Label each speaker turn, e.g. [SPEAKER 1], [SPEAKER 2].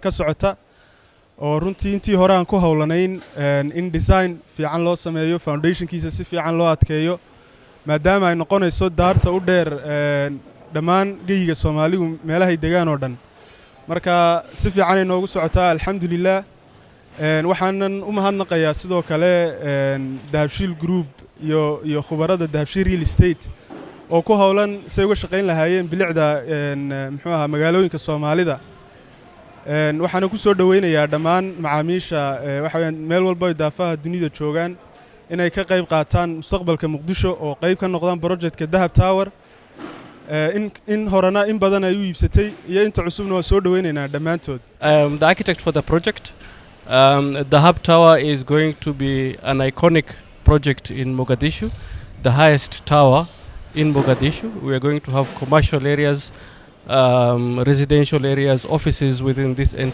[SPEAKER 1] ka socota oo runtii intii hore aan ku hawlanayn in design fiican loo sameeyo foundationkiisa si fiican loo adkeeyo maadaama ay noqonayso daarta u dheer dhammaan geyiga Soomaaligu meelaha ay degaan oo dhan marka si fiican ay noogu socotaa alxamdulillah waxaanan u mahadnaqayaa sidoo kale Dahabshiil Group iyo khubarada Dahabshiil Real Estate oo ku hawlan say uga shaqayn lahaayeen bilicda muxuu ahaa magaalooyinka Soomaalida waxaan ku soo dhaweynayaa dhammaan macaamiisha waxa weeyaan meel walba ay daafaha dunida joogaan inay ka qayb qaataan mustaqbalka Muqdisho oo qayb ka noqdaan projectka Dahab Tower in horena in badan ay u iibsatay iyo inta cusubna waa soo dhaweynaynaa dhammaantood.
[SPEAKER 2] The architect for the project, Dahab Tower is going to be an iconic project in Mogadishu, the highest tower in Mogadishu. We are going to have commercial areas, residential areas, offices within this entire